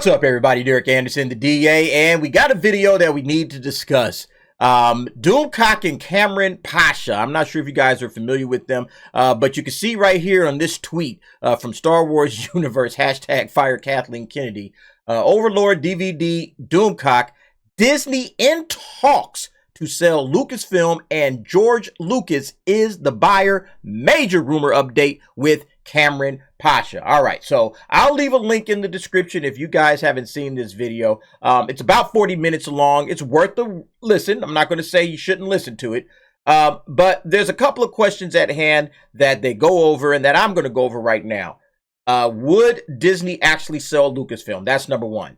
What's up, everybody? Derek Anderson, the DA, and we got a video that we need to discuss. Doomcock and Kamran Pasha. I'm not sure if you guys are familiar with them, but you can see right here on this tweet from Star Wars Universe, hashtag fire Kathleen Kennedy, OverlordDVD, Doomcock, Disney in talks to sell Lucasfilm and George Lucas is the buyer. Major rumor update with Kamran Pasha. All right, so I'll leave a link in the description if you guys haven't seen this video. It's about 40 minutes long. It's worth the listen. I'm not going to say you shouldn't listen to it, but there's a couple of questions at hand that they go over and that I'm going to go over right now. Would Disney actually sell Lucasfilm? That's number one.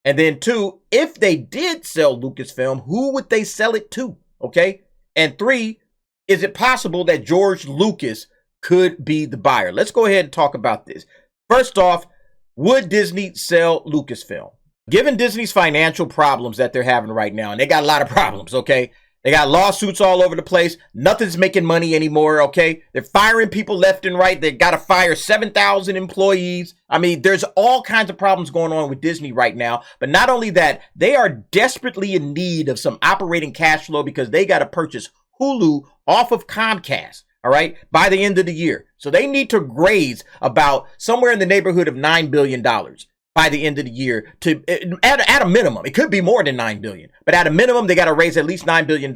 And then two, if they did sell Lucasfilm, who would they sell it to? Okay. And three, is it possible that George Lucas could be the buyer? Let's go ahead and talk about this. First off, would Disney sell Lucasfilm? Given Disney's financial problems that they're having right now, and they got a lot of problems, okay? They got lawsuits all over the place. Nothing's making money anymore, okay? They're firing people left and right. They got to fire 7,000 employees. I mean, there's all kinds of problems going on with Disney right now. But not only that, they are desperately in need of some operating cash flow because they got to purchase Hulu off of Comcast, all right, by the end of the year. So they need to raise about somewhere in the neighborhood of $9 billion by the end of the year to at a minimum. It could be more than $9 billion, but at a minimum, they got to raise at least $9 billion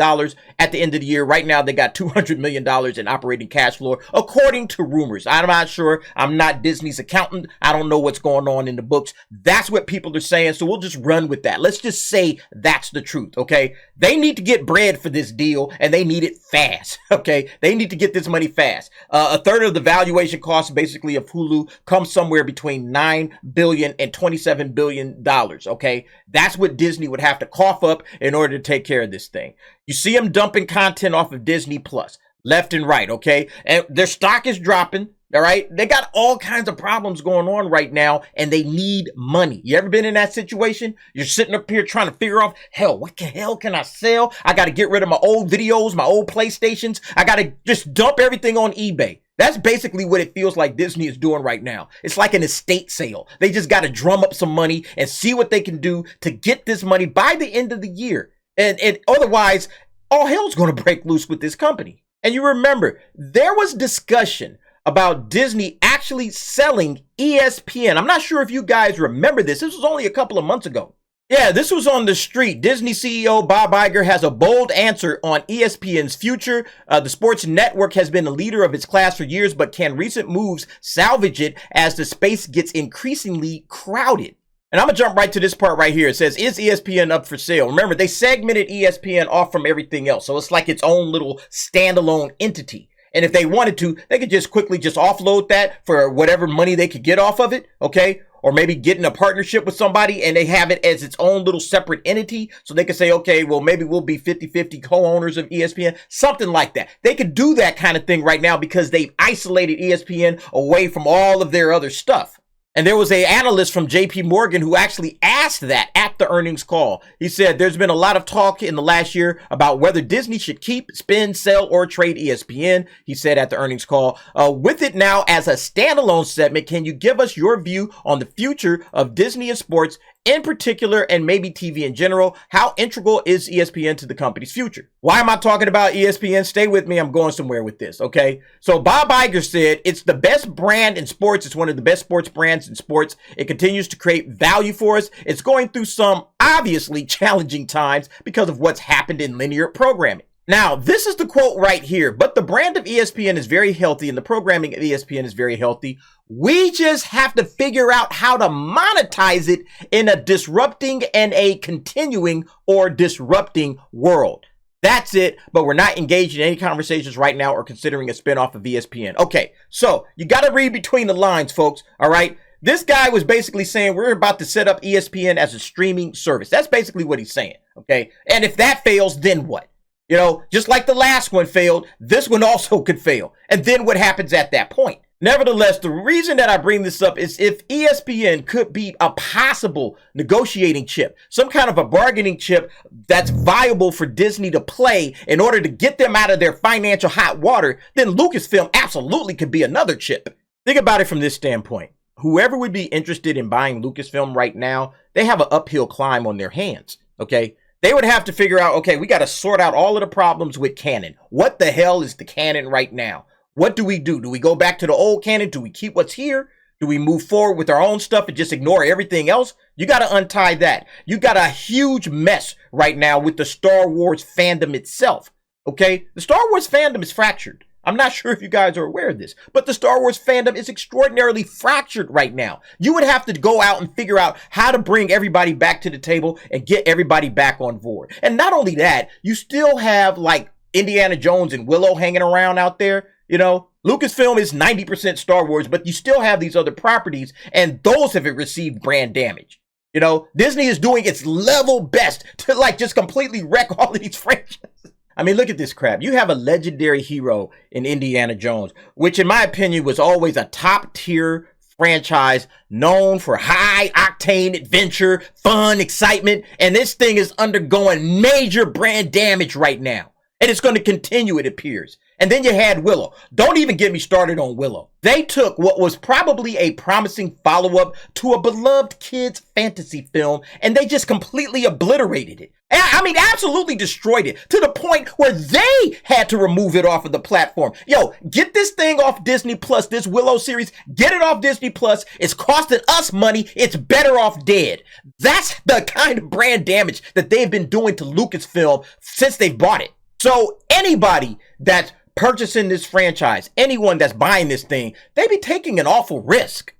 at the end of the year. Right now, they got $200 million in operating cash flow, according to rumors. I'm not sure. I'm not Disney's accountant. I don't know what's going on in the books. That's what people are saying. So we'll just run with that. Let's just say that's the truth. Okay. They need to get bread for this deal and they need it fast. Okay. They need to get this money fast. A third of the valuation cost basically of Hulu comes somewhere between $9 billion and $27 billion. Okay. That's what Disney would have to cough up in order to take care of this thing. You see them dumping content off of Disney Plus left and right. Okay. And their stock is dropping. All right. They got all kinds of problems going on right now and they need money. You ever been in that situation? You're sitting up here trying to figure out, hell, what the hell can I sell? I got to get rid of my old videos, my old PlayStations. I got to just dump everything on eBay. That's basically what it feels like Disney is doing right now. It's like an estate sale. They just got to drum up some money and see what they can do to get this money by the end of the year. And otherwise, all hell's going to break loose with this company. And you remember, there was discussion about Disney actually selling ESPN. I'm not sure if you guys remember this. This was only a couple of months ago. Yeah, this was on the street. Disney CEO Bob Iger has a bold answer on ESPN's future. The sports network has been a leader of its class for years, but can recent moves salvage it as the space gets increasingly crowded? And I'm going to jump right to this part right here. It says, is ESPN up for sale? Remember, they segmented ESPN off from everything else. So it's like its own little standalone entity. And if they wanted to, they could just quickly just offload that for whatever money they could get off of it, okay? Or maybe get in a partnership with somebody and they have it as its own little separate entity. So they could say, okay, well, maybe we'll be 50-50 co-owners of ESPN, something like that. They could do that kind of thing right now because they've isolated ESPN away from all of their other stuff. And there was an analyst from JP Morgan who actually asked that at the earnings call. He said, there's been a lot of talk in the last year about whether Disney should keep, spin, sell, or trade ESPN. He said at the earnings call, with it now as a standalone segment, can you give us your view on the future of Disney and sports in particular, and maybe TV in general? How integral is ESPN to the company's future? Why am I talking about ESPN? Stay with me. I'm going somewhere with this, okay? So Bob Iger said, it's the best brand in sports. It's one of the best sports brands in sports. It continues to create value for us. It's going through some obviously challenging times because of what's happened in linear programming. Now, this is the quote right here, but the brand of ESPN is very healthy and the programming of ESPN is very healthy. We just have to figure out how to monetize it in a disrupting and a continuing or disrupting world. That's it, but we're not engaged in any conversations right now or considering a spinoff of ESPN. Okay, so you got to read between the lines, folks, all right? This guy was basically saying we're about to set up ESPN as a streaming service. That's basically what he's saying, okay? And if that fails, then what? You know, just like the last one failed, this one also could fail. And then what happens at that point? Nevertheless, the reason that I bring this up is if ESPN could be a possible negotiating chip, some kind of a bargaining chip that's viable for Disney to play in order to get them out of their financial hot water, then Lucasfilm absolutely could be another chip. Think about it from this standpoint. whoever would be interested in buying Lucasfilm right now, they have an uphill climb on their hands, okay? They would have to figure out, okay, we got to sort out all of the problems with canon. What the hell is the canon right now? What do we do? Do we go back to the old canon? Do we keep what's here? Do we move forward with our own stuff and just ignore everything else? You got to untie that. You got a huge mess right now with the Star Wars fandom itself, okay? The Star Wars fandom is fractured. I'm not sure if you guys are aware of this, but the Star Wars fandom is extraordinarily fractured right now. You would have to go out and figure out how to bring everybody back to the table and get everybody back on board. And not only that, you still have like Indiana Jones and Willow hanging around out there. You know, Lucasfilm is 90% Star Wars, but you still have these other properties, and those have received brand damage. You know, Disney is doing its level best to like just completely wreck all of these franchises. I mean, look at this crap. You have a legendary hero in Indiana Jones, which in my opinion was always a top tier franchise known for high octane adventure, fun, excitement. And this thing is undergoing major brand damage right now. And it's going to continue, it appears. And then you had Willow. Don't even get me started on Willow. They took what was probably a promising follow-up to a beloved kids' fantasy film, and they just completely obliterated it. I mean, absolutely destroyed it to the point where they had to remove it off of the platform. Yo, get this thing off Disney Plus, this Willow series, get it off Disney Plus. It's costing us money. It's better off dead. That's the kind of brand damage that they've been doing to Lucasfilm since they bought it. So anybody that's purchasing this franchise, anyone that's buying this thing, they be taking an awful risk.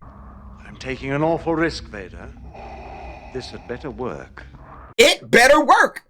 I'm taking an awful risk, Vader. This had better work. It better work.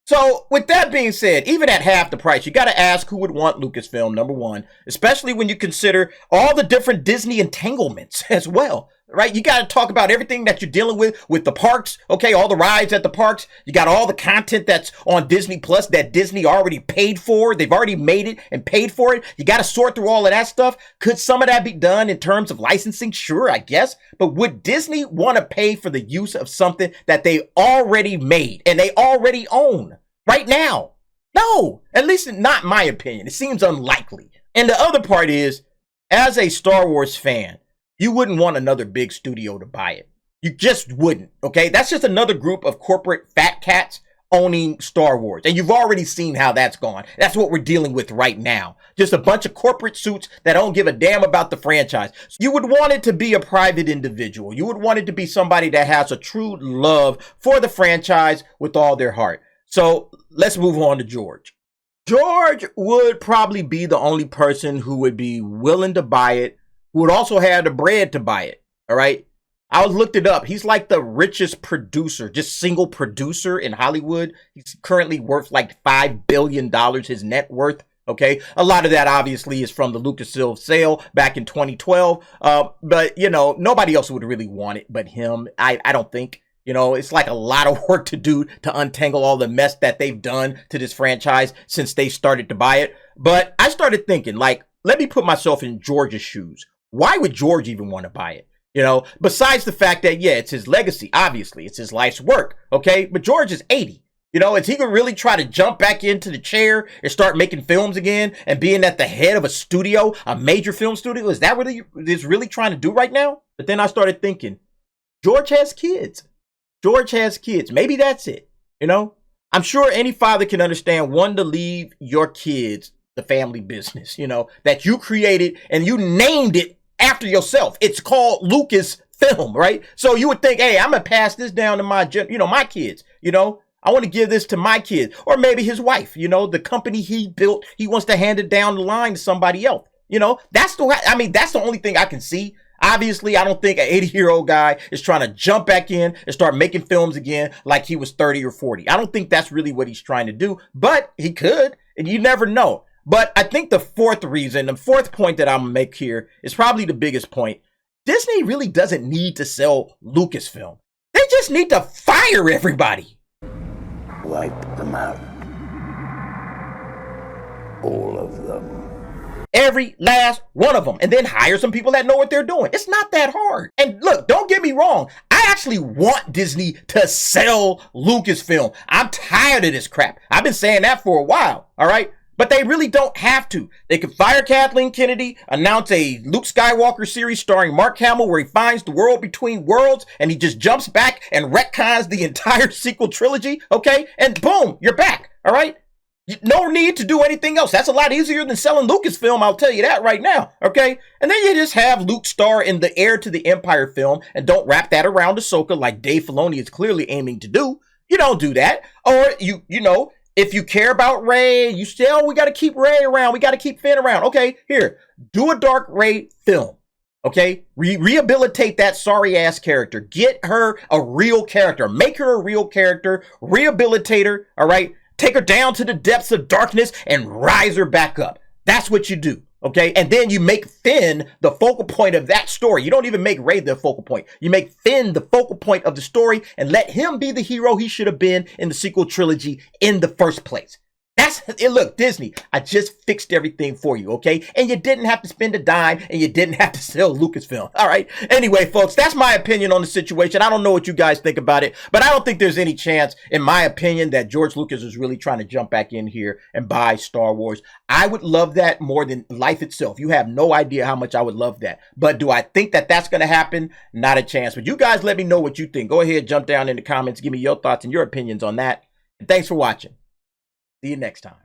So with that being said, even at half the price, you got to ask who would want Lucasfilm, number one, especially when you consider all the different Disney entanglements as well, right? You got to talk about everything that you're dealing with the parks, okay, all the rides at the parks. You got all the content that's on Disney Plus that Disney already paid for. They've already made it and paid for it. You got to sort through all of that stuff. Could some of that be done in terms of licensing? Sure, I guess. But would Disney want to pay for the use of something that they already made and they already own right now? No, at least not in my opinion. It seems unlikely. And the other part is, as a Star Wars fan, you wouldn't want another big studio to buy it. You just wouldn't, okay? That's just another group of corporate fat cats owning Star Wars. And you've already seen how that's gone. That's what we're dealing with right now. Just a bunch of corporate suits that don't give a damn about the franchise. You would want it to be a private individual. You would want it to be somebody that has a true love for the franchise with all their heart. So let's move on to George. George would probably be the only person who would be willing to buy it, who would also have the bread to buy it, all right? I looked it up. He's like the richest producer, just single producer in Hollywood. He's currently worth like $5 billion, his net worth, okay? A lot of that obviously is from the Lucasfilm sale back in 2012. But, you know, nobody else would really want it but him, I don't think. You know, it's like a lot of work to do to untangle all the mess that they've done to this franchise since they started to buy it. But I started thinking, like, let me put myself in George's shoes. Why would George even want to buy it? You know, besides the fact that, yeah, it's his legacy, obviously. It's his life's work, okay? But George is 80. You know, is he going to really try to jump back into the chair and start making films again and being at the head of a studio, a major film studio? Is that what he is really trying to do right now? But then I started thinking, George has kids. George has kids. Maybe that's it. You know, I'm sure any father can understand wanting to leave your kids the family business, you know, that you created and you named it after yourself. It's called Lucasfilm, right? So you would think, hey, I'm going to pass this down to my kids, you know, I want to give this to my kids, or maybe his wife, you know, the company he built, he wants to hand it down the line to somebody else. You know, that's the only thing I can see. Obviously, I don't think an 80-year-old guy is trying to jump back in and start making films again like he was 30 or 40. I don't think that's really what he's trying to do, but he could, and you never know. But I think the fourth point that I'm going to make here is probably the biggest point. Disney really doesn't need to sell Lucasfilm. They just need to fire everybody. Wipe them out. All of them. Every last one of them, and then hire some people that know what they're doing. It's not that hard. And look, don't get me wrong. I actually want Disney to sell Lucasfilm. I'm tired of this crap. I've been saying that for a while. All right. But they really don't have to. They could fire Kathleen Kennedy, announce a Luke Skywalker series starring Mark Hamill where he finds the world between worlds and he just jumps back and retcons the entire sequel trilogy, okay? And boom, you're back, all right? No need to do anything else. That's a lot easier than selling Lucasfilm, I'll tell you that right now, okay? And then you just have Luke star in the Heir to the Empire film and don't wrap that around Ahsoka like Dave Filoni is clearly aiming to do. You don't do that. Or, you know, if you care about Rey, you say, oh, we got to keep Rey around. We got to keep Finn around. Okay, here, do a Dark Rey film. Okay, rehabilitate that sorry ass character. Get her a real character. Make her a real character. Rehabilitate her. All right, take her down to the depths of darkness and rise her back up. That's what you do. Okay, and then you make Finn the focal point of that story. You don't even make Rey the focal point. You make Finn the focal point of the story and let him be the hero he should have been in the sequel trilogy in the first place. That's it. Look, Disney, I just fixed everything for you, okay? And you didn't have to spend a dime and you didn't have to sell Lucasfilm, all right? Anyway, folks, that's my opinion on the situation. I don't know what you guys think about it, but I don't think there's any chance, in my opinion, that George Lucas is really trying to jump back in here and buy Star Wars. I would love that more than life itself. You have no idea how much I would love that. But do I think that that's going to happen? Not a chance. But you guys let me know what you think. Go ahead, jump down in the comments. Give me your thoughts and your opinions on that. And thanks for watching. See you next time.